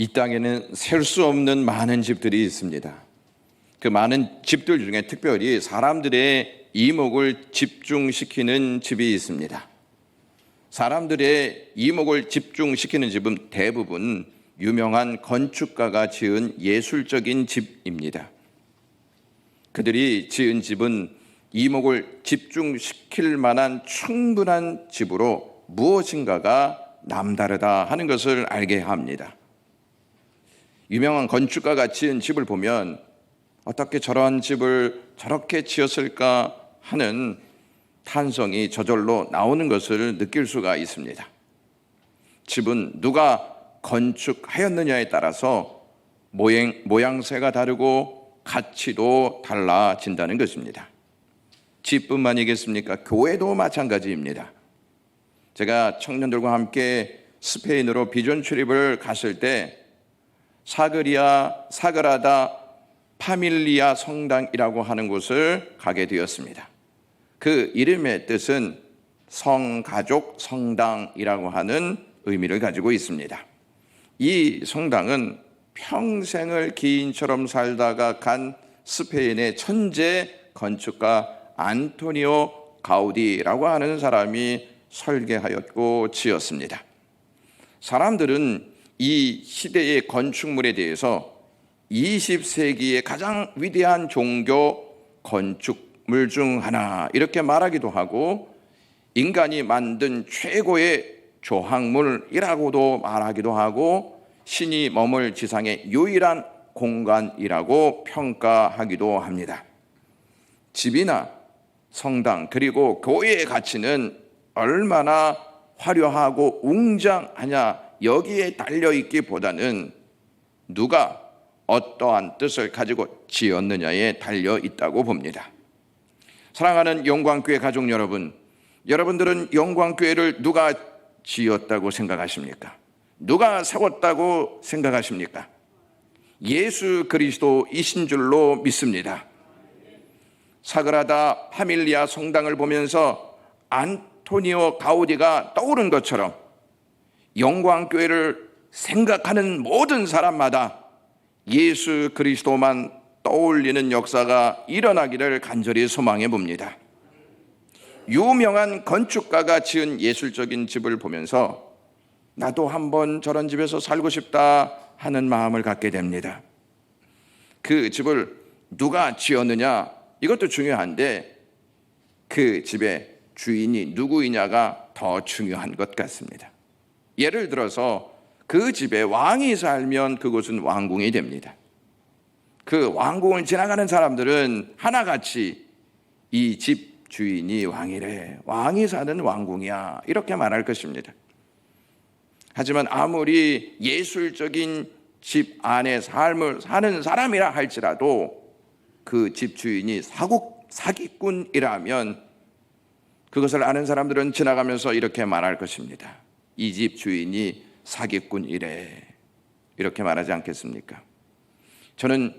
이 땅에는 셀 수 없는 많은 집들이 있습니다. 그 많은 집들 중에 특별히 사람들의 이목을 집중시키는 집이 있습니다. 사람들의 이목을 집중시키는 집은 대부분 유명한 건축가가 지은 예술적인 집입니다. 그들이 지은 집은 이목을 집중시킬 만한 충분한 집으로 무엇인가가 남다르다 하는 것을 알게 합니다. 유명한 건축가가 지은 집을 보면 어떻게 저런 집을 저렇게 지었을까 하는 탄성이 저절로 나오는 것을 느낄 수가 있습니다. 집은 누가 건축하였느냐에 따라서 모양새가 다르고 가치도 달라진다는 것입니다. 집뿐만이겠습니까? 교회도 마찬가지입니다. 제가 청년들과 함께 스페인으로 비전 출입을 갔을 때 사그라다 파밀리아 성당이라고 하는 곳을 가게 되었습니다. 그 이름의 뜻은 성가족 성당이라고 하는 의미를 가지고 있습니다. 이 성당은 평생을 기인처럼 살다가 간 스페인의 천재 건축가 안토니오 가우디라고 하는 사람이 설계하였고 지었습니다. 사람들은 이 시대의 건축물에 대해서 20세기의 가장 위대한 종교 건축물 중 하나 이렇게 말하기도 하고 인간이 만든 최고의 조항물이라고도 말하기도 하고 신이 머물 지상의 유일한 공간이라고 평가하기도 합니다. 집이나 성당 그리고 교회의 가치는 얼마나 화려하고 웅장하냐 여기에 달려있기보다는 누가 어떠한 뜻을 가지고 지었느냐에 달려 있다고 봅니다. 사랑하는 영광교회 가족 여러분, 여러분들은 영광교회를 누가 지었다고 생각하십니까? 누가 세웠다고 생각하십니까? 예수 그리스도이신 줄로 믿습니다. 사그라다 파밀리아 성당을 보면서 안토니오 가우디가 떠오른 것처럼 영광교회를 생각하는 모든 사람마다 예수 그리스도만 떠올리는 역사가 일어나기를 간절히 소망해 봅니다. 유명한 건축가가 지은 예술적인 집을 보면서 나도 한번 저런 집에서 살고 싶다 하는 마음을 갖게 됩니다. 그 집을 누가 지었느냐 이것도 중요한데 그 집의 주인이 누구이냐가 더 중요한 것 같습니다. 예를 들어서 그 집에 왕이 살면 그곳은 왕궁이 됩니다. 그 왕궁을 지나가는 사람들은 하나같이 이 집 주인이 왕이래, 왕이 사는 왕궁이야 이렇게 말할 것입니다. 하지만 아무리 예술적인 집 안에 삶을 사는 사람이라 할지라도 그 집 주인이 사기꾼이라면 그것을 아는 사람들은 지나가면서 이렇게 말할 것입니다. 이 집 주인이 사기꾼이래 이렇게 말하지 않겠습니까? 저는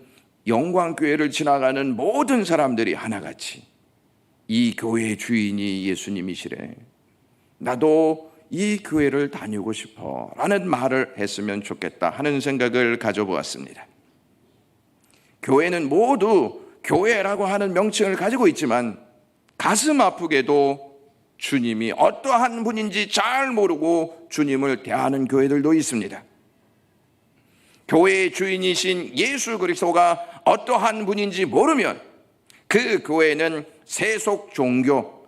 영광교회를 지나가는 모든 사람들이 하나같이 이 교회의 주인이 예수님이시래, 나도 이 교회를 다니고 싶어 라는 말을 했으면 좋겠다 하는 생각을 가져보았습니다. 교회는 모두 교회라고 하는 명칭을 가지고 있지만 가슴 아프게도 주님이 어떠한 분인지 잘 모르고 주님을 대하는 교회들도 있습니다. 교회의 주인이신 예수 그리스도가 어떠한 분인지 모르면 그 교회는 세속 종교,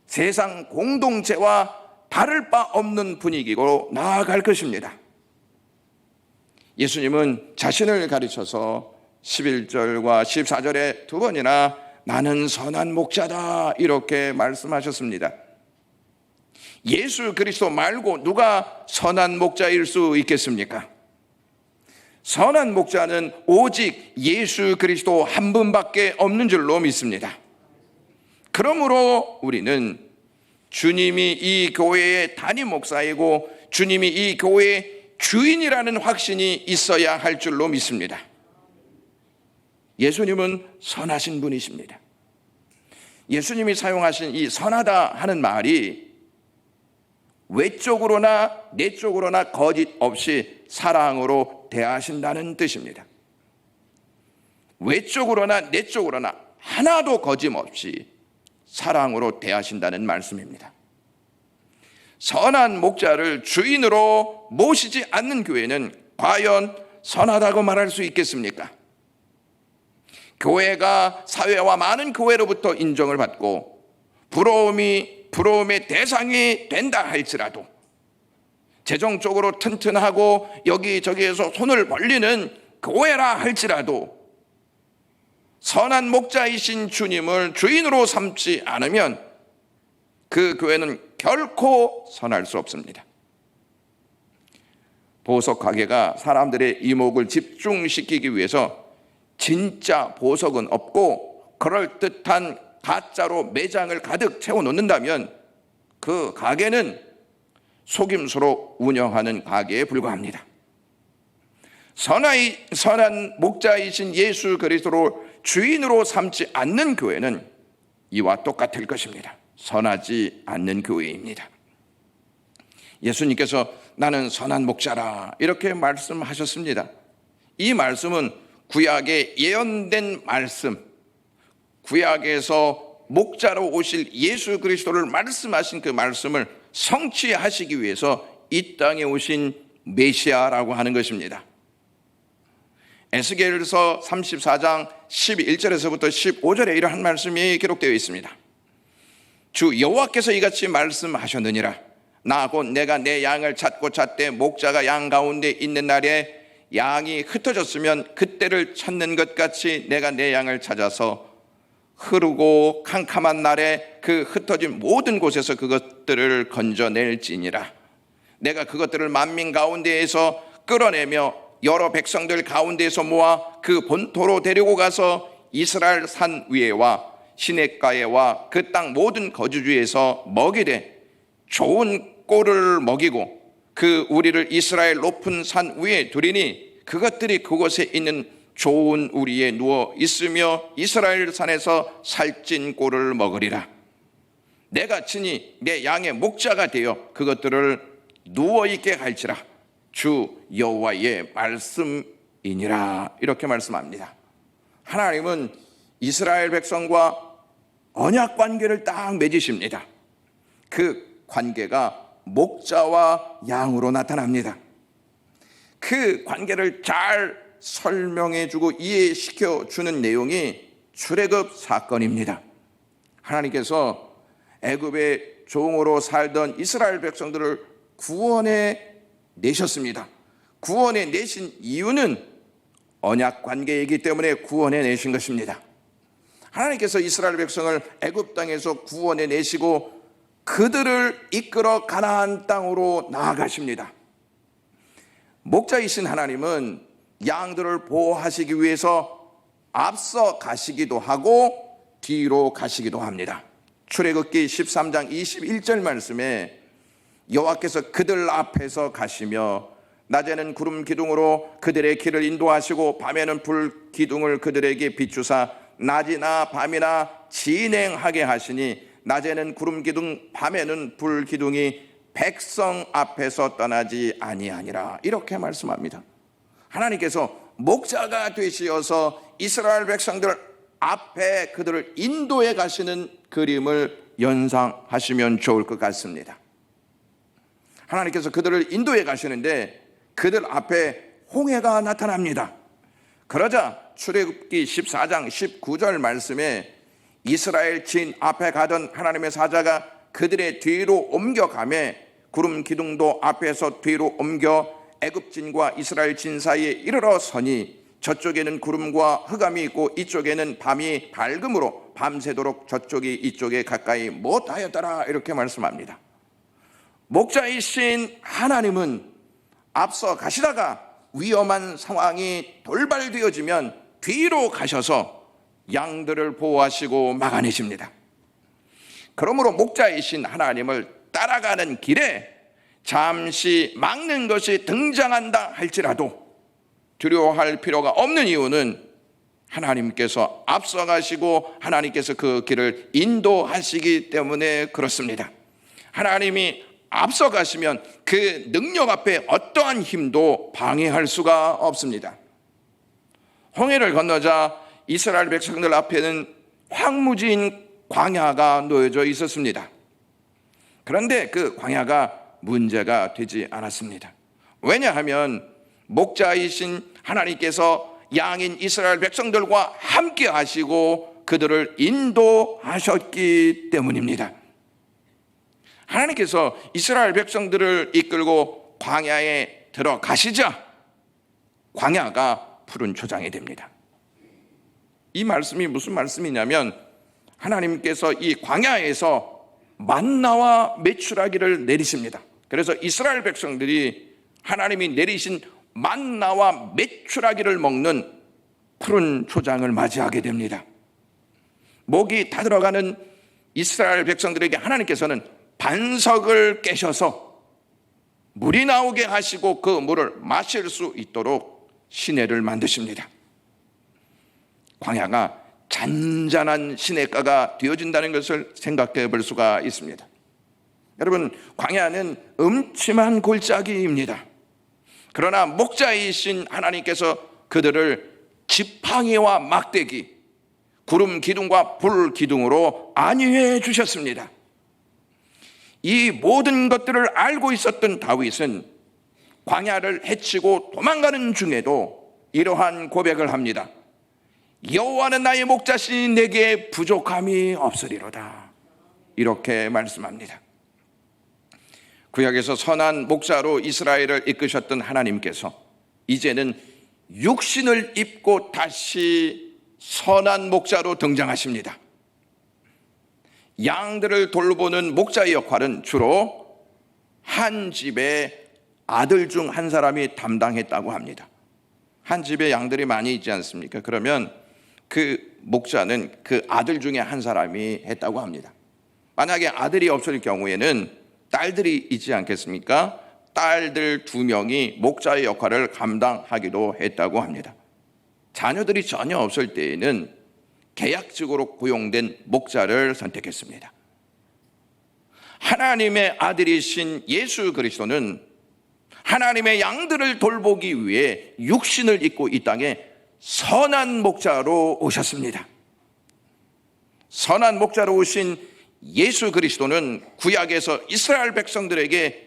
세상 공동체와 다를 바 없는 분위기로 나아갈 것입니다. 예수님은 자신을 가르쳐서 11절과 14절에 두 번이나 나는 선한 목자다 이렇게 말씀하셨습니다. 예수 그리스도 말고 누가 선한 목자일 수 있겠습니까? 선한 목자는 오직 예수 그리스도 한 분밖에 없는 줄로 믿습니다. 그러므로 우리는 주님이 이 교회의 담임 목사이고 주님이 이 교회의 주인이라는 확신이 있어야 할 줄로 믿습니다. 예수님은 선하신 분이십니다. 예수님이 사용하신 이 선하다 하는 말이 외적으로나 내적으로나 거짓 없이 사랑으로 사랑으로 대하신다는 뜻입니다. 외적으로나 내적으로나 하나도 거침없이 사랑으로 대하신다는 말씀입니다. 선한 목자를 주인으로 모시지 않는 교회는 과연 선하다고 말할 수 있겠습니까? 교회가 사회와 많은 교회로부터 인정을 받고 부러움의 대상이 된다 할지라도, 재정적으로 튼튼하고 여기저기에서 손을 벌리는 교회라 할지라도 선한 목자이신 주님을 주인으로 삼지 않으면 그 교회는 결코 선할 수 없습니다. 보석 가게가 사람들의 이목을 집중시키기 위해서 진짜 보석은 없고 그럴듯한 가짜로 매장을 가득 채워놓는다면 그 가게는 속임수로 운영하는 가게에 불과합니다. 선한 목자이신 예수 그리스도를 주인으로 삼지 않는 교회는 이와 똑같을 것입니다. 선하지 않는 교회입니다. 예수님께서 나는 선한 목자라 이렇게 말씀하셨습니다. 이 말씀은 구약에 예언된 말씀, 구약에서 목자로 오실 예수 그리스도를 말씀하신 그 말씀을 성취하시기 위해서 이 땅에 오신 메시아라고 하는 것입니다. 에스겔서 34장 11절에서부터 15절에 이러한 말씀이 기록되어 있습니다. 주 여호와께서 이같이 말씀하셨느니라. 나 곧 내가 내 양을 찾고 찾되 목자가 양 가운데 있는 날에 양이 흩어졌으면 그때를 찾는 것 같이 내가 내 양을 찾아서 흐르고 캄캄한 날에 그 흩어진 모든 곳에서 그것들을 건져낼지니라. 내가 그것들을 만민 가운데에서 끌어내며 여러 백성들 가운데에서 모아 그 본토로 데리고 가서 이스라엘 산 위에와 시냇가에와 그 땅 모든 거주지에서 먹이되 좋은 꼴을 먹이고 그 우리를 이스라엘 높은 산 위에 두리니 그것들이 그곳에 있는 좋은 우리에 누워 있으며 이스라엘 산에서 살찐 꼴을 먹으리라. 내가 친히 내 양의 목자가 되어 그것들을 누워 있게 할지라. 주 여호와의 말씀이니라. 이렇게 말씀합니다. 하나님은 이스라엘 백성과 언약 관계를 딱 맺으십니다. 그 관계가 목자와 양으로 나타납니다. 그 관계를 잘 설명해주고 이해시켜주는 내용이 출애굽 사건입니다. 하나님께서 애굽의 종으로 살던 이스라엘 백성들을 구원해 내셨습니다. 구원해 내신 이유는 언약 관계이기 때문에 구원해 내신 것입니다. 하나님께서 이스라엘 백성을 애굽 땅에서 구원해 내시고 그들을 이끌어 가나안 땅으로 나아가십니다. 목자이신 하나님은 양들을 보호하시기 위해서 앞서 가시기도 하고 뒤로 가시기도 합니다. 출애굽기 13장 21절 말씀에 여호와께서 그들 앞에서 가시며 낮에는 구름 기둥으로 그들의 길을 인도하시고 밤에는 불 기둥을 그들에게 비추사 낮이나 밤이나 진행하게 하시니 낮에는 구름 기둥 밤에는 불 기둥이 백성 앞에서 떠나지 아니하니라. 이렇게 말씀합니다. 하나님께서 목자가 되시어서 이스라엘 백성들 앞에 그들을 인도해 가시는 그림을 연상하시면 좋을 것 같습니다. 하나님께서 그들을 인도해 가시는데 그들 앞에 홍해가 나타납니다. 그러자 출애굽기 14장 19절 말씀에 이스라엘 진 앞에 가던 하나님의 사자가 그들의 뒤로 옮겨가매 구름 기둥도 앞에서 뒤로 옮겨 애굽진과 이스라엘 진 사이에 이르러 서니 저쪽에는 구름과 흑암이 있고 이쪽에는 밤이 밝음으로 밤새도록 저쪽이 이쪽에 가까이 못하였더라. 이렇게 말씀합니다. 목자이신 하나님은 앞서 가시다가 위험한 상황이 돌발되어지면 뒤로 가셔서 양들을 보호하시고 막아내십니다. 그러므로 목자이신 하나님을 따라가는 길에 잠시 막는 것이 등장한다 할지라도 두려워할 필요가 없는 이유는 하나님께서 앞서가시고 하나님께서 그 길을 인도하시기 때문에 그렇습니다. 하나님이 앞서가시면 그 능력 앞에 어떠한 힘도 방해할 수가 없습니다. 홍해를 건너자 이스라엘 백성들 앞에는 황무지인 광야가 놓여져 있었습니다. 그런데 그 광야가 문제가 되지 않았습니다. 왜냐하면 목자이신 하나님께서 양인 이스라엘 백성들과 함께 하시고 그들을 인도하셨기 때문입니다. 하나님께서 이스라엘 백성들을 이끌고 광야에 들어가시자 광야가 푸른 초장이 됩니다. 이 말씀이 무슨 말씀이냐면 하나님께서 이 광야에서 만나와 메추라기를 내리십니다. 그래서 이스라엘 백성들이 하나님이 내리신 만나와 메추라기를 먹는 푸른 초장을 맞이하게 됩니다. 목이 다 들어가는 이스라엘 백성들에게 하나님께서는 반석을 깨셔서 물이 나오게 하시고 그 물을 마실 수 있도록 시내를 만드십니다. 광야가 잔잔한 시냇가가 되어진다는 것을 생각해 볼 수가 있습니다. 여러분, 광야는 음침한 골짜기입니다. 그러나 목자이신 하나님께서 그들을 지팡이와 막대기, 구름 기둥과 불 기둥으로 안위해 주셨습니다. 이 모든 것들을 알고 있었던 다윗은 광야를 헤치고 도망가는 중에도 이러한 고백을 합니다. 여호와는 나의 목자시니 내게 부족함이 없으리로다. 이렇게 말씀합니다. 구약에서 선한 목자로 이스라엘을 이끄셨던 하나님께서 이제는 육신을 입고 다시 선한 목자로 등장하십니다. 양들을 돌보는 목자의 역할은 주로 한 집의 아들 중 한 사람이 담당했다고 합니다. 한 집에 양들이 많이 있지 않습니까? 그러면 그 목자는 그 아들 중에 한 사람이 했다고 합니다. 만약에 아들이 없을 경우에는 딸들이 있지 않겠습니까? 딸들 2명이 목자의 역할을 감당하기도 했다고 합니다. 자녀들이 전혀 없을 때에는 계약직으로 고용된 목자를 선택했습니다. 하나님의 아들이신 예수 그리스도는 하나님의 양들을 돌보기 위해 육신을 입고 이 땅에 선한 목자로 오셨습니다. 선한 목자로 오신 예수 그리스도는 구약에서 이스라엘 백성들에게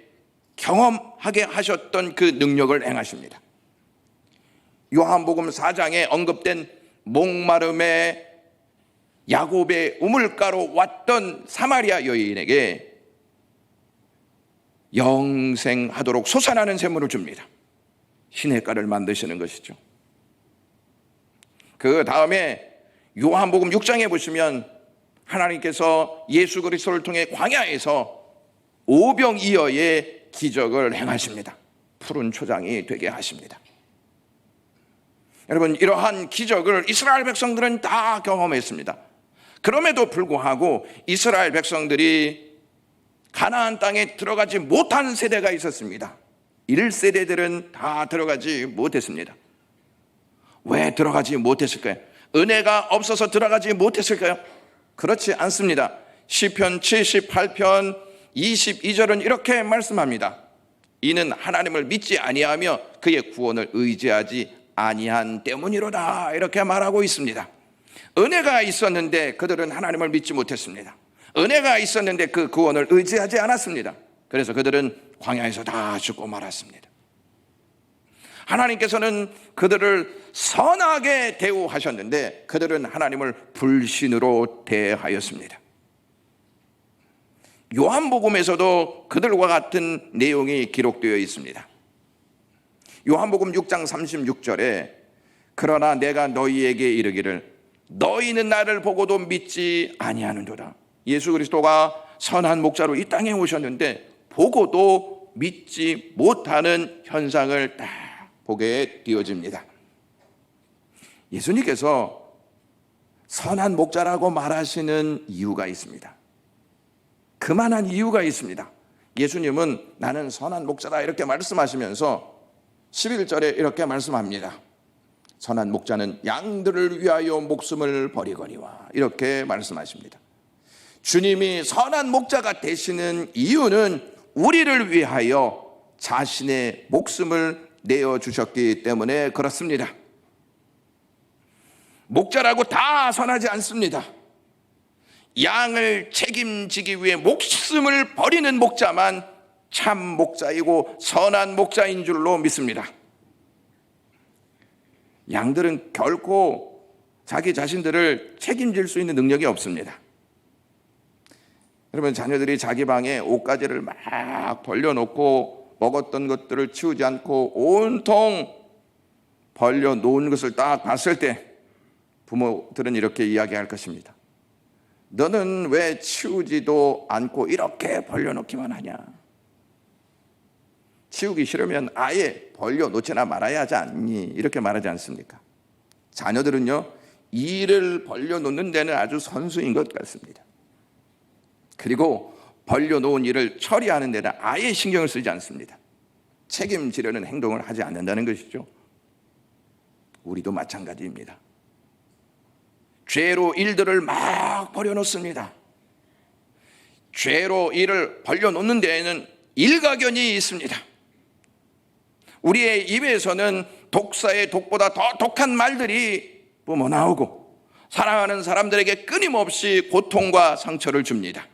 경험하게 하셨던 그 능력을 행하십니다. 요한복음 4장에 언급된 목마름에 야곱의 우물가로 왔던 사마리아 여인에게 영생하도록 솟아나는 샘물을 줍니다. 시냇가를 만드시는 것이죠. 그 다음에 요한복음 6장에 보시면 하나님께서 예수 그리스도를 통해 광야에서 오병이어의 기적을 행하십니다. 푸른 초장이 되게 하십니다. 여러분, 이러한 기적을 이스라엘 백성들은 다 경험했습니다. 그럼에도 불구하고 이스라엘 백성들이 가나안 땅에 들어가지 못한 세대가 있었습니다. 1세대들은 다 들어가지 못했습니다. 왜 들어가지 못했을까요? 은혜가 없어서 들어가지 못했을까요? 그렇지 않습니다. 시편 78편 22절은 이렇게 말씀합니다. 이는 하나님을 믿지 아니하며 그의 구원을 의지하지 아니한 때문이로다. 이렇게 말하고 있습니다. 은혜가 있었는데 그들은 하나님을 믿지 못했습니다. 은혜가 있었는데 그 구원을 의지하지 않았습니다. 그래서 그들은 광야에서 다 죽고 말았습니다. 하나님께서는 그들을 선하게 대우하셨는데 그들은 하나님을 불신으로 대하였습니다. 요한복음에서도 그들과 같은 내용이 기록되어 있습니다. 요한복음 6장 36절에 그러나 내가 너희에게 이르기를 너희는 나를 보고도 믿지 아니하는도다. 예수 그리스도가 선한 목자로 이 땅에 오셨는데 보고도 믿지 못하는 현상을 딱 보게 되어집니다. 예수님께서 선한 목자라고 말하시는 이유가 있습니다. 그만한 이유가 있습니다. 예수님은 나는 선한 목자다 이렇게 말씀하시면서 11절에 이렇게 말씀합니다. 선한 목자는 양들을 위하여 목숨을 버리거니와 이렇게 말씀하십니다. 주님이 선한 목자가 되시는 이유는 우리를 위하여 자신의 목숨을 내어주셨기 때문에 그렇습니다. 목자라고 다 선하지 않습니다. 양을 책임지기 위해 목숨을 버리는 목자만 참 목자이고 선한 목자인 줄로 믿습니다. 양들은 결코 자기 자신들을 책임질 수 있는 능력이 없습니다. 여러분, 자녀들이 자기 방에 옷가지를 막 벌려놓고 먹었던 것들을 치우지 않고 온통 벌려놓은 것을 딱 봤을 때 부모들은 이렇게 이야기할 것입니다. 너는 왜 치우지도 않고 이렇게 벌려놓기만 하냐? 치우기 싫으면 아예 벌려놓지나 말아야 하지 않니? 이렇게 말하지 않습니까? 자녀들은요, 일을 벌려놓는 데는 아주 선수인 것 같습니다. 그리고 벌려놓은 일을 처리하는 데는 아예 신경을 쓰지 않습니다. 책임지려는 행동을 하지 않는다는 것이죠. 우리도 마찬가지입니다. 죄로 일들을 막 벌여놓습니다. 죄로 일을 벌려놓는 데에는 일가견이 있습니다. 우리의 입에서는 독사의 독보다 더 독한 말들이 뿜어나오고 사랑하는 사람들에게 끊임없이 고통과 상처를 줍니다.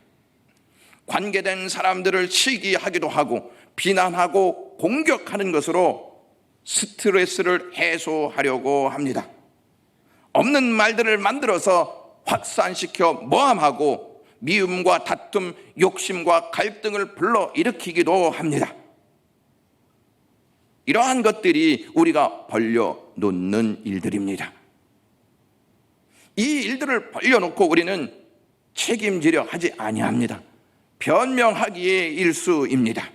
관계된 사람들을 시기하기도 하고 비난하고 공격하는 것으로 스트레스를 해소하려고 합니다. 없는 말들을 만들어서 확산시켜 모함하고 미움과 다툼, 욕심과 갈등을 불러일으키기도 합니다. 이러한 것들이 우리가 벌려놓는 일들입니다. 이 일들을 벌려놓고 우리는 책임지려 하지 아니합니다. 변명하기의 일수입니다.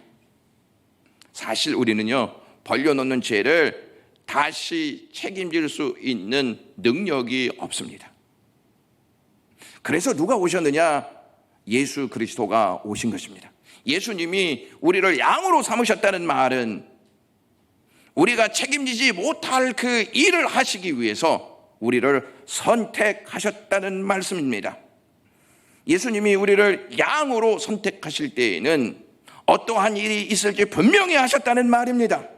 사실 우리는요, 벌려놓는 죄를 다시 책임질 수 있는 능력이 없습니다. 그래서 누가 오셨느냐? 예수 그리스도가 오신 것입니다. 예수님이 우리를 양으로 삼으셨다는 말은 우리가 책임지지 못할 그 일을 하시기 위해서 우리를 선택하셨다는 말씀입니다. 예수님이 우리를 양으로 선택하실 때에는 어떠한 일이 있을지 분명히 하셨다는 말입니다.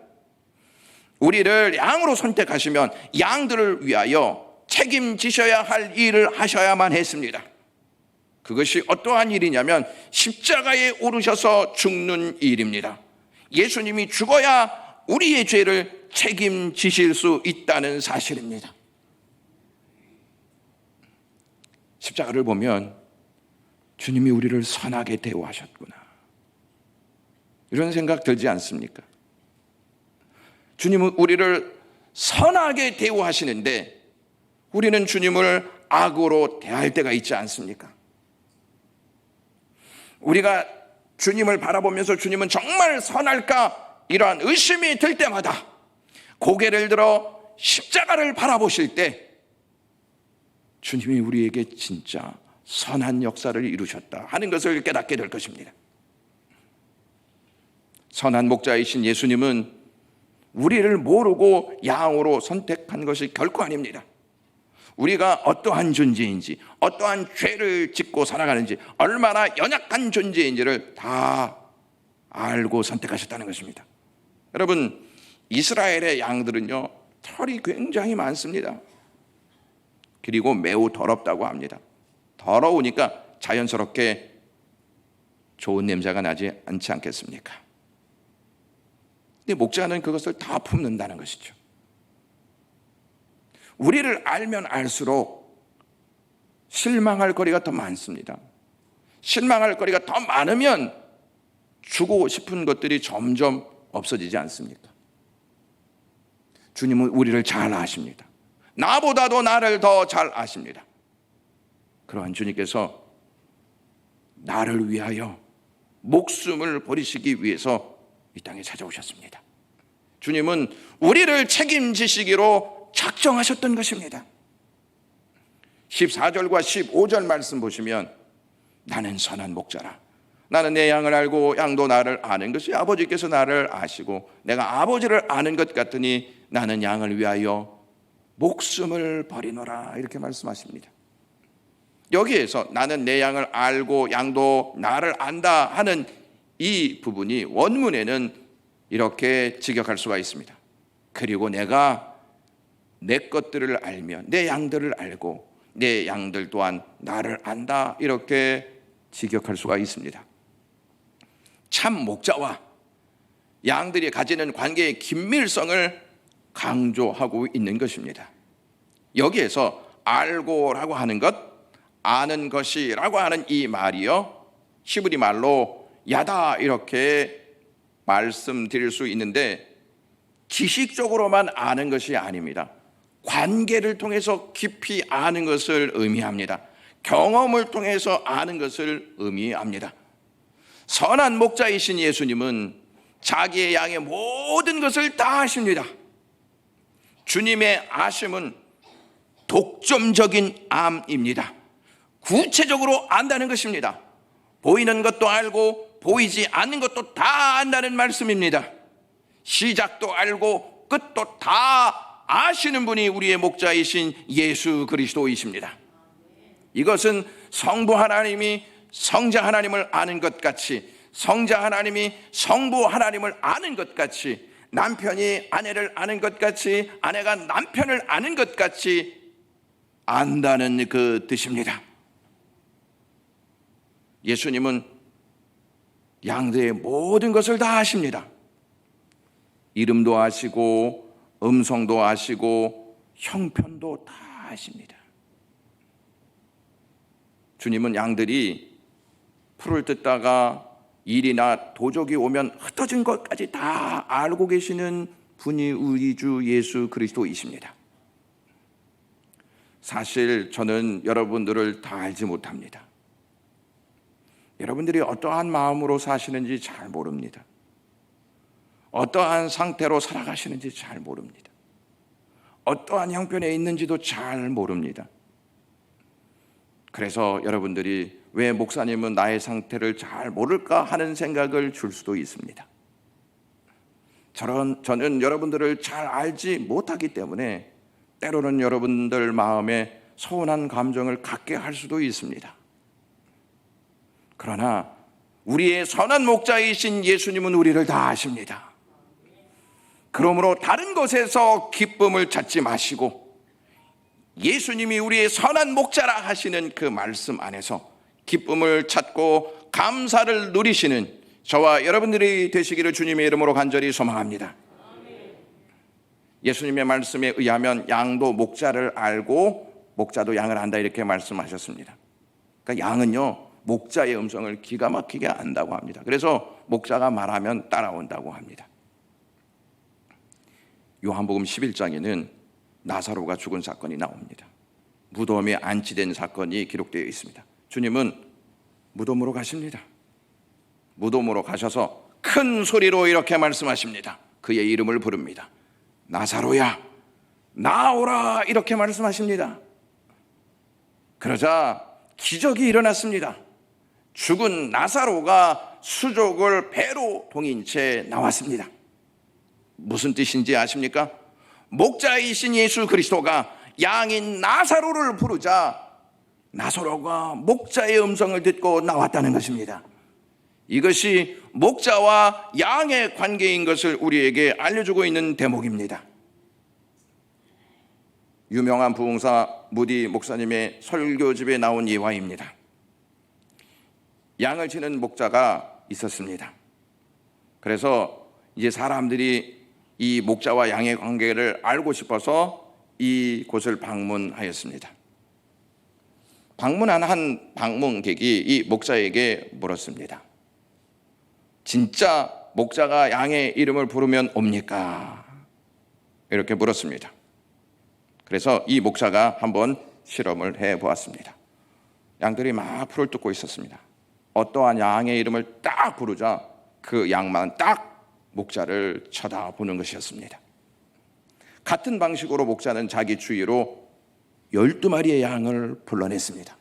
우리를 양으로 선택하시면 양들을 위하여 책임지셔야 할 일을 하셔야만 했습니다. 그것이 어떠한 일이냐면 십자가에 오르셔서 죽는 일입니다. 예수님이 죽어야 우리의 죄를 책임지실 수 있다는 사실입니다. 십자가를 보면 주님이 우리를 선하게 대우하셨구나, 이런 생각 들지 않습니까? 주님은 우리를 선하게 대우하시는데 우리는 주님을 악으로 대할 때가 있지 않습니까? 우리가 주님을 바라보면서 주님은 정말 선할까? 이러한 의심이 들 때마다 고개를 들어 십자가를 바라보실 때 주님이 우리에게 진짜 선한 역사를 이루셨다 하는 것을 깨닫게 될 것입니다. 선한 목자이신 예수님은 우리를 모르고 양으로 선택한 것이 결코 아닙니다. 우리가 어떠한 존재인지, 어떠한 죄를 짓고 살아가는지, 얼마나 연약한 존재인지를 다 알고 선택하셨다는 것입니다. 여러분, 이스라엘의 양들은요, 털이 굉장히 많습니다. 그리고 매우 더럽다고 합니다. 더러우니까 자연스럽게 좋은 냄새가 나지 않지 않겠습니까? 근데 목자는 그것을 다 품는다는 것이죠. 우리를 알면 알수록 실망할 거리가 더 많습니다. 실망할 거리가 더 많으면 주고 싶은 것들이 점점 없어지지 않습니까? 주님은 우리를 잘 아십니다. 나보다도 나를 더 잘 아십니다. 그러한 주님께서 나를 위하여 목숨을 버리시기 위해서 이 땅에 찾아오셨습니다. 주님은 우리를 책임지시기로 작정하셨던 것입니다. 14절과 15절 말씀 보시면 나는 선한 목자라. 나는 내 양을 알고 양도 나를 아는 것이 아버지께서 나를 아시고 내가 아버지를 아는 것 같으니 나는 양을 위하여 목숨을 버리노라, 이렇게 말씀하십니다. 여기에서 나는 내 양을 알고 양도 나를 안다 하는 이 부분이 원문에는 이렇게 직역할 수가 있습니다. 그리고 내가 내 것들을 알며 내 양들을 알고 내 양들 또한 나를 안다, 이렇게 직역할 수가 있습니다. 참 목자와 양들이 가지는 관계의 긴밀성을 강조하고 있는 것입니다. 여기에서 알고라고 하는 것, 아는 것이라고 하는 이 말이요, 히브리 말로 야다, 이렇게 말씀드릴 수 있는데 지식적으로만 아는 것이 아닙니다. 관계를 통해서 깊이 아는 것을 의미합니다. 경험을 통해서 아는 것을 의미합니다. 선한 목자이신 예수님은 자기의 양의 모든 것을 다 아십니다. 주님의 아심은 독점적인 암입니다. 구체적으로 안다는 것입니다. 보이는 것도 알고 보이지 않는 것도 다 안다는 말씀입니다. 시작도 알고 끝도 다 아시는 분이 우리의 목자이신 예수 그리스도이십니다. 이것은 성부 하나님이 성자 하나님을 아는 것 같이, 성자 하나님이 성부 하나님을 아는 것 같이, 남편이 아내를 아는 것 같이, 아내가 남편을 아는 것 같이 안다는 그 뜻입니다. 예수님은 양들의 모든 것을 다 아십니다. 이름도 아시고 음성도 아시고 형편도 다 아십니다. 주님은 양들이 풀을 뜯다가 일이나 도적이 오면 흩어진 것까지 다 알고 계시는 분이 우리 주 예수 그리스도이십니다. 사실 저는 여러분들을 다 알지 못합니다. 여러분들이 어떠한 마음으로 사시는지 잘 모릅니다. 어떠한 상태로 살아가시는지 잘 모릅니다. 어떠한 형편에 있는지도 잘 모릅니다. 그래서 여러분들이 왜 목사님은 나의 상태를 잘 모를까 하는 생각을 줄 수도 있습니다. 저는 여러분들을 잘 알지 못하기 때문에 때로는 여러분들 마음에 서운한 감정을 갖게 할 수도 있습니다. 그러나 우리의 선한 목자이신 예수님은 우리를 다 아십니다. 그러므로 다른 것에서 기쁨을 찾지 마시고 예수님이 우리의 선한 목자라 하시는 그 말씀 안에서 기쁨을 찾고 감사를 누리시는 저와 여러분들이 되시기를 주님의 이름으로 간절히 소망합니다. 예수님의 말씀에 의하면 양도 목자를 알고 목자도 양을 안다, 이렇게 말씀하셨습니다. 그러니까 양은요, 목자의 음성을 기가 막히게 안다고 합니다. 그래서 목자가 말하면 따라온다고 합니다. 요한복음 11장에는 나사로가 죽은 사건이 나옵니다. 무덤에 안치된 사건이 기록되어 있습니다. 주님은 무덤으로 가십니다. 무덤으로 가셔서 큰 소리로 이렇게 말씀하십니다. 그의 이름을 부릅니다. 나사로야, 나오라, 이렇게 말씀하십니다. 그러자 기적이 일어났습니다. 죽은 나사로가 수족을 배로 동인 채 나왔습니다. 무슨 뜻인지 아십니까? 목자이신 예수 그리스도가 양인 나사로를 부르자 나사로가 목자의 음성을 듣고 나왔다는 것입니다. 이것이 목자와 양의 관계인 것을 우리에게 알려주고 있는 대목입니다. 유명한 부흥사 무디 목사님의 설교집에 나온 예화입니다. 양을 치는 목자가 있었습니다. 그래서 이제 사람들이 이 목자와 양의 관계를 알고 싶어서 이 곳을 방문하였습니다. 방문한 한 방문객이 이 목자에게 물었습니다. 진짜 목자가 양의 이름을 부르면 옵니까? 이렇게 물었습니다. 그래서 이 목자가 한번 실험을 해보았습니다. 양들이 막 풀을 뜯고 있었습니다. 어떠한 양의 이름을 딱 부르자 그 양만 딱 목자를 쳐다보는 것이었습니다. 같은 방식으로 목자는 자기 주위로 12마리의 양을 불러냈습니다.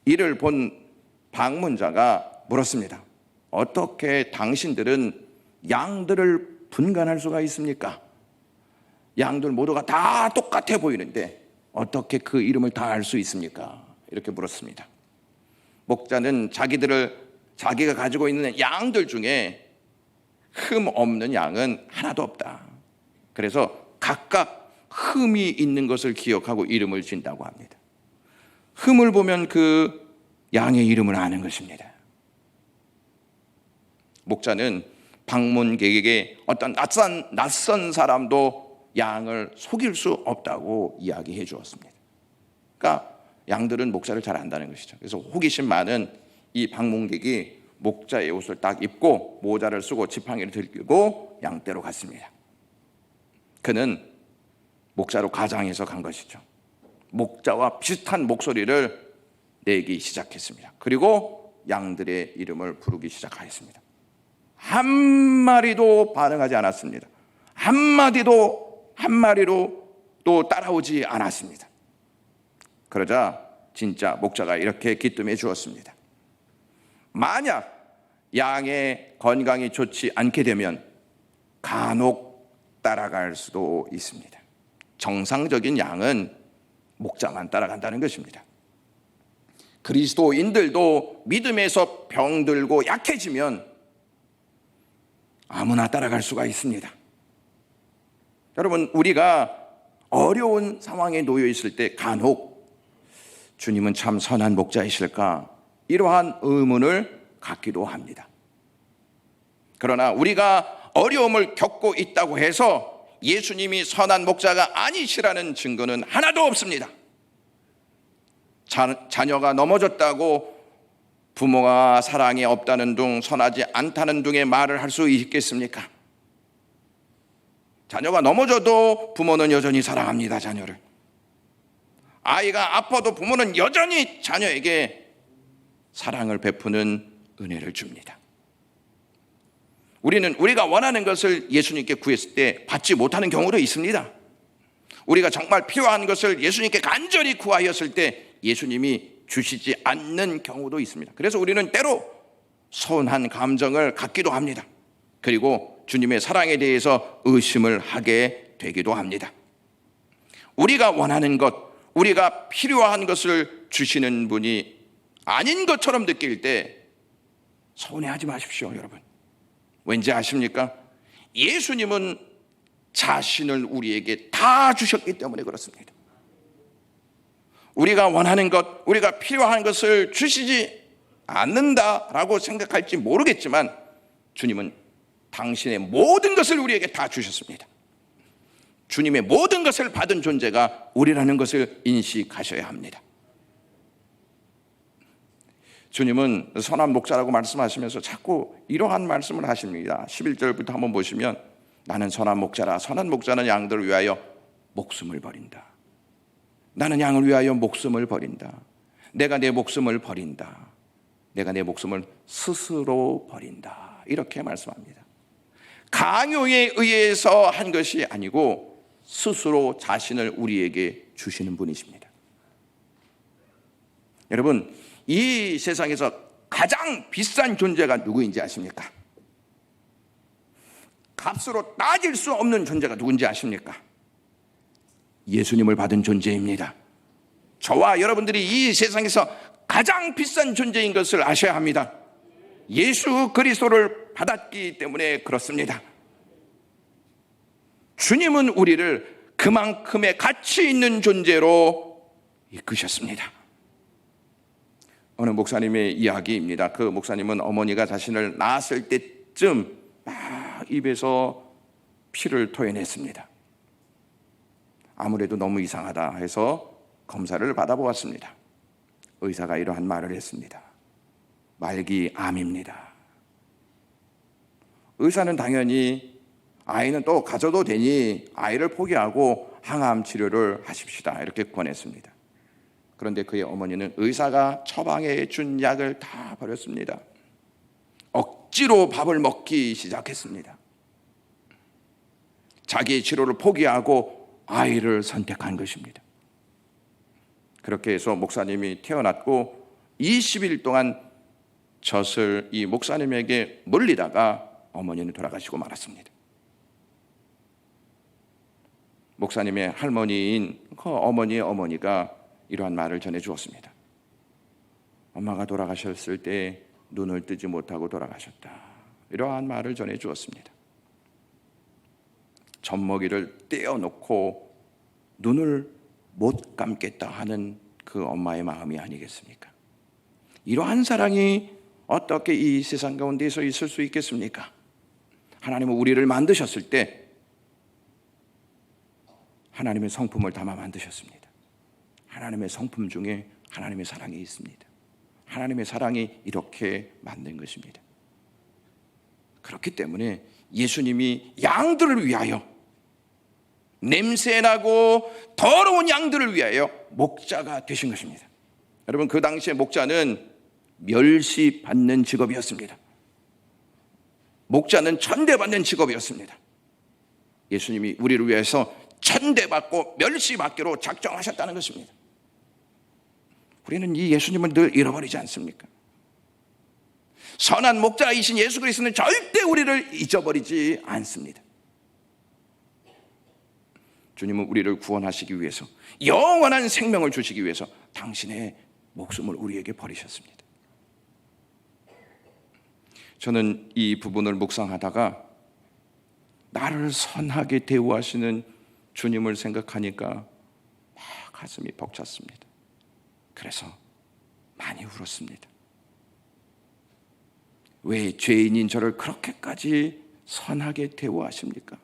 이를 본 방문자가 물었습니다. 어떻게 당신들은 양들을 분간할 수가 있습니까? 양들 모두가 다 똑같아 보이는데 어떻게 그 이름을 다 알 수 있습니까? 이렇게 물었습니다. 목자는 자기들을 자기가 가지고 있는 양들 중에 흠 없는 양은 하나도 없다. 그래서 각각 흠이 있는 것을 기억하고 이름을 진다고 합니다. 흠을 보면 그 양의 이름을 아는 것입니다. 목자는 방문객에게 어떤 낯선 사람도 양을 속일 수 없다고 이야기해 주었습니다. 그러니까 양들은 목자를 잘 안다는 것이죠. 그래서 호기심 많은 이 방문객이 목자의 옷을 딱 입고 모자를 쓰고 지팡이를 들고 양떼로 갔습니다. 그는 목자로 가장해서 간 것이죠. 목자와 비슷한 목소리를 내기 시작했습니다. 그리고 양들의 이름을 부르기 시작하였습니다. 한 마리도 반응하지 않았습니다. 한 마리로 또 따라오지 않았습니다. 그러자 진짜 목자가 이렇게 기뜸해 주었습니다. 만약 양의 건강이 좋지 않게 되면 간혹 따라갈 수도 있습니다. 정상적인 양은 목자만 따라간다는 것입니다. 그리스도인들도 믿음에서 병들고 약해지면 아무나 따라갈 수가 있습니다. 여러분, 우리가 어려운 상황에 놓여 있을 때 간혹 주님은 참 선한 목자이실까? 이러한 의문을 갖기도 합니다. 그러나 우리가 어려움을 겪고 있다고 해서 예수님이 선한 목자가 아니시라는 증거는 하나도 없습니다. 자녀가 넘어졌다고 부모가 사랑이 없다는 둥, 선하지 않다는 둥의 말을 할 수 있겠습니까? 자녀가 넘어져도 부모는 여전히 사랑합니다, 자녀를. 아이가 아파도 부모는 여전히 자녀에게 사랑을 베푸는 은혜를 줍니다. 우리는 우리가 원하는 것을 예수님께 구했을 때 받지 못하는 경우도 있습니다. 우리가 정말 필요한 것을 예수님께 간절히 구하였을 때 예수님이 주시지 않는 경우도 있습니다. 그래서 우리는 때로 서운한 감정을 갖기도 합니다. 그리고 주님의 사랑에 대해서 의심을 하게 되기도 합니다. 우리가 원하는 것, 우리가 필요한 것을 주시는 분이 아닌 것처럼 느낄 때 서운해하지 마십시오, 여러분. 왠지 아십니까? 예수님은 자신을 우리에게 다 주셨기 때문에 그렇습니다. 우리가 원하는 것, 우리가 필요한 것을 주시지 않는다라고 생각할지 모르겠지만 주님은 당신의 모든 것을 우리에게 다 주셨습니다. 주님의 모든 것을 받은 존재가 우리라는 것을 인식하셔야 합니다. 주님은 선한 목자라고 말씀하시면서 자꾸 이러한 말씀을 하십니다. 11절부터 한번 보시면 나는 선한 목자라. 선한 목자는 양들을 위하여 목숨을 버린다. 나는 양을 위하여 목숨을 버린다. 내가 내 목숨을 버린다. 내가 내 목숨을 스스로 버린다. 이렇게 말씀합니다. 강요에 의해서 한 것이 아니고 스스로 자신을 우리에게 주시는 분이십니다. 여러분, 이 세상에서 가장 비싼 존재가 누구인지 아십니까? 값으로 따질 수 없는 존재가 누군지 아십니까? 예수님을 받은 존재입니다. 저와 여러분들이 이 세상에서 가장 비싼 존재인 것을 아셔야 합니다. 예수 그리스도를 받았기 때문에 그렇습니다. 주님은 우리를 그만큼의 가치 있는 존재로 이끄셨습니다. 어느 목사님의 이야기입니다. 그 목사님은 어머니가 자신을 낳았을 때쯤 막 입에서 피를 토해냈습니다. 아무래도 너무 이상하다 해서 검사를 받아보았습니다. 의사가 이러한 말을 했습니다. 말기암입니다. 의사는 당연히 아이는 또 가져도 되니 아이를 포기하고 항암 치료를 하십시다 이렇게 권했습니다. 그런데 그의 어머니는 의사가 처방해 준 약을 다 버렸습니다. 억지로 밥을 먹기 시작했습니다. 자기의 치료를 포기하고 아이를 선택한 것입니다. 그렇게 해서 목사님이 태어났고 20일 동안 젖을 이 목사님에게 물리다가 어머니는 돌아가시고 말았습니다. 목사님의 할머니인 그 어머니의 어머니가 이러한 말을 전해 주었습니다. 엄마가 돌아가셨을 때 눈을 뜨지 못하고 돌아가셨다. 이러한 말을 전해 주었습니다. 젖먹이를 떼어놓고 눈을 못 감겠다 하는 그 엄마의 마음이 아니겠습니까? 이러한 사랑이 어떻게 이 세상 가운데서 있을 수 있겠습니까? 하나님은 우리를 만드셨을 때 하나님의 성품을 담아 만드셨습니다. 하나님의 성품 중에 하나님의 사랑이 있습니다. 하나님의 사랑이 이렇게 만든 것입니다. 그렇기 때문에 예수님이 양들을 위하여, 냄새나고 더러운 양들을 위하여 목자가 되신 것입니다. 여러분, 그 당시에 목자는 멸시받는 직업이었습니다. 목자는 천대받는 직업이었습니다. 예수님이 우리를 위해서 천대받고 멸시받기로 작정하셨다는 것입니다. 우리는 이 예수님을 늘 잃어버리지 않습니까? 선한 목자이신 예수 그리스도는 절대 우리를 잊어버리지 않습니다. 주님은 우리를 구원하시기 위해서, 영원한 생명을 주시기 위해서 당신의 목숨을 우리에게 버리셨습니다. 저는 이 부분을 묵상하다가 나를 선하게 대우하시는 주님을 생각하니까 막 가슴이 벅찼습니다. 그래서 많이 울었습니다. 왜 죄인인 저를 그렇게까지 선하게 대우하십니까?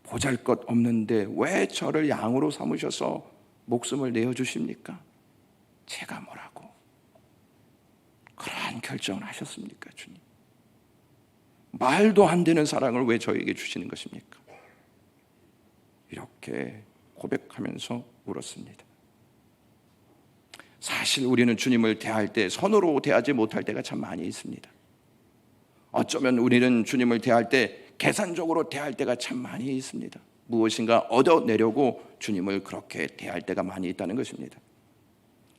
보잘것없는데 왜 저를 양으로 삼으셔서 목숨을 내어주십니까? 제가 뭐라고 그러한 결정을 하셨습니까, 주님? 말도 안 되는 사랑을 왜 저에게 주시는 것입니까? 이렇게 고백하면서 울었습니다. 사실 우리는 주님을 대할 때 선으로 대하지 못할 때가 참 많이 있습니다. 어쩌면 우리는 주님을 대할 때 계산적으로 대할 때가 참 많이 있습니다. 무엇인가 얻어내려고 주님을 그렇게 대할 때가 많이 있다는 것입니다.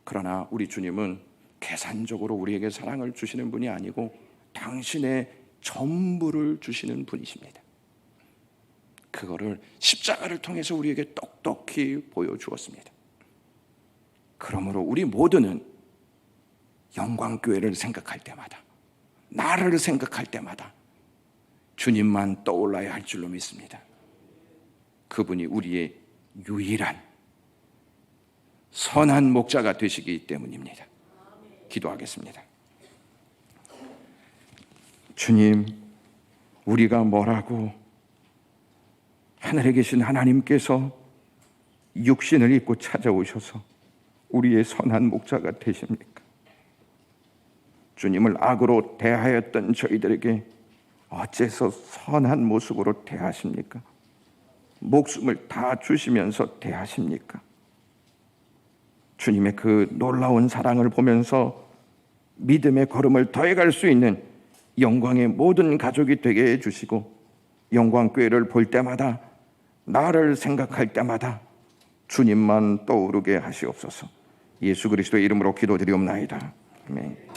그러나 우리 주님은 계산적으로 우리에게 사랑을 주시는 분이 아니고 당신의 전부를 주시는 분이십니다. 그거를 십자가를 통해서 우리에게 똑똑히 보여주었습니다. 그러므로 우리 모두는 영광교회를 생각할 때마다, 나를 생각할 때마다 주님만 떠올라야 할 줄로 믿습니다. 그분이 우리의 유일한 선한 목자가 되시기 때문입니다. 기도하겠습니다. 주님, 우리가 뭐라고 하늘에 계신 하나님께서 육신을 입고 찾아오셔서 우리의 선한 목자가 되십니까? 주님을 악으로 대하였던 저희들에게 어째서 선한 모습으로 대하십니까? 목숨을 다 주시면서 대하십니까? 주님의 그 놀라운 사랑을 보면서 믿음의 걸음을 더해갈 수 있는 영광의 모든 가족이 되게 해주시고, 영광교회를 볼 때마다, 나를 생각할 때마다 주님만 떠오르게 하시옵소서. 예수 그리스도의 이름으로 기도드리옵나이다. 아멘.